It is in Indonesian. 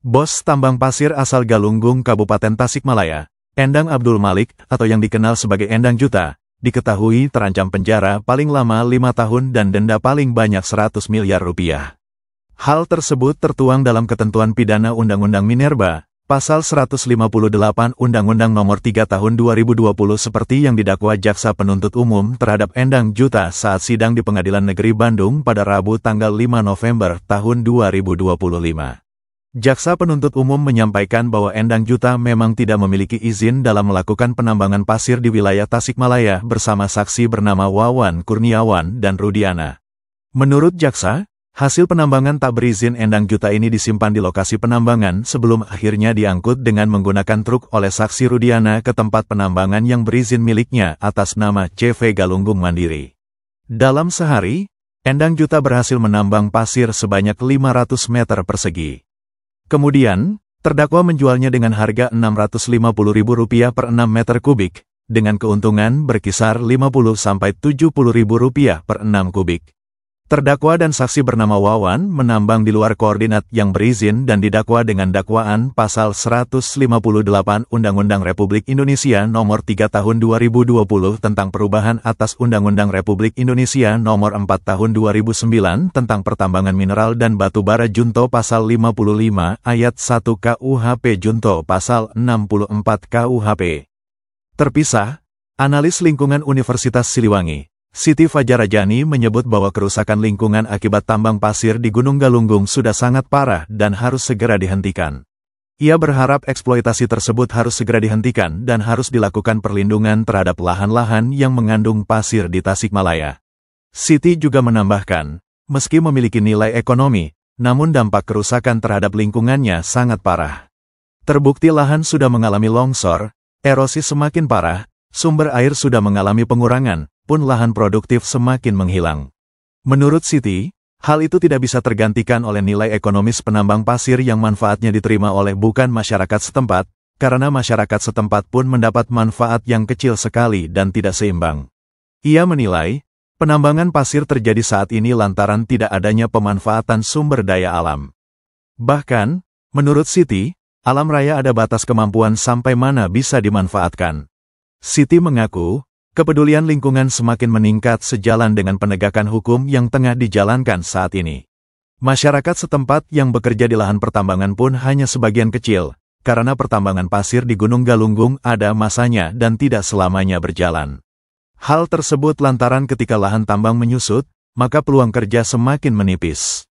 Bos tambang pasir asal Galunggung, Kabupaten Tasikmalaya, Endang Abdul Malik, atau yang dikenal sebagai Endang Juta, diketahui terancam penjara paling lama 5 tahun dan denda paling banyak 100 miliar rupiah. Hal tersebut tertuang dalam ketentuan pidana Undang-Undang Minerba, Pasal 158 Undang-Undang Nomor 3 Tahun 2020 seperti yang didakwa Jaksa Penuntut Umum terhadap Endang Juta saat sidang di Pengadilan Negeri Bandung pada Rabu tanggal 5 November tahun 2025. Jaksa Penuntut Umum menyampaikan bahwa Endang Juta memang tidak memiliki izin dalam melakukan penambangan pasir di wilayah Tasikmalaya bersama saksi bernama Wawan Kurniawan dan Rudiana. Menurut Jaksa, hasil penambangan tak berizin Endang Juta ini disimpan di lokasi penambangan sebelum akhirnya diangkut dengan menggunakan truk oleh saksi Rudiana ke tempat penambangan yang berizin miliknya atas nama CV Galunggung Mandiri. Dalam sehari, Endang Juta berhasil menambang pasir sebanyak 500 meter persegi. Kemudian, terdakwa menjualnya dengan harga Rp650.000 per 6 meter kubik, dengan keuntungan berkisar Rp50-Rp70.000 per 6 kubik. Terdakwa dan saksi bernama Wawan menambang di luar koordinat yang berizin dan didakwa dengan dakwaan Pasal 158 Undang-Undang Republik Indonesia Nomor 3 Tahun 2020 tentang perubahan atas Undang-Undang Republik Indonesia Nomor 4 Tahun 2009 tentang pertambangan mineral dan batu bara junto Pasal 55 Ayat 1 KUHP junto Pasal 64 KUHP. Terpisah, analis lingkungan Universitas Siliwangi, Siti Fajarajani menyebut bahwa kerusakan lingkungan akibat tambang pasir di Gunung Galunggung sudah sangat parah dan harus segera dihentikan. Ia berharap eksploitasi tersebut harus segera dihentikan dan harus dilakukan perlindungan terhadap lahan-lahan yang mengandung pasir di Tasikmalaya. Siti juga menambahkan, meski memiliki nilai ekonomi, namun dampak kerusakan terhadap lingkungannya sangat parah. Terbukti lahan sudah mengalami longsor, erosi semakin parah, sumber air sudah mengalami pengurangan, pun lahan produktif semakin menghilang. Menurut Siti, hal itu tidak bisa tergantikan oleh nilai ekonomis penambang pasir yang manfaatnya diterima oleh bukan masyarakat setempat, karena masyarakat setempat pun mendapat manfaat yang kecil sekali dan tidak seimbang. Ia menilai, penambangan pasir terjadi saat ini lantaran tidak adanya pemanfaatan sumber daya alam. Bahkan, menurut Siti, alam raya ada batas kemampuan sampai mana bisa dimanfaatkan. Siti mengaku, kepedulian lingkungan semakin meningkat sejalan dengan penegakan hukum yang tengah dijalankan saat ini. Masyarakat setempat yang bekerja di lahan pertambangan pun hanya sebagian kecil, karena pertambangan pasir di Gunung Galunggung ada masanya dan tidak selamanya berjalan. Hal tersebut lantaran ketika lahan tambang menyusut, maka peluang kerja semakin menipis.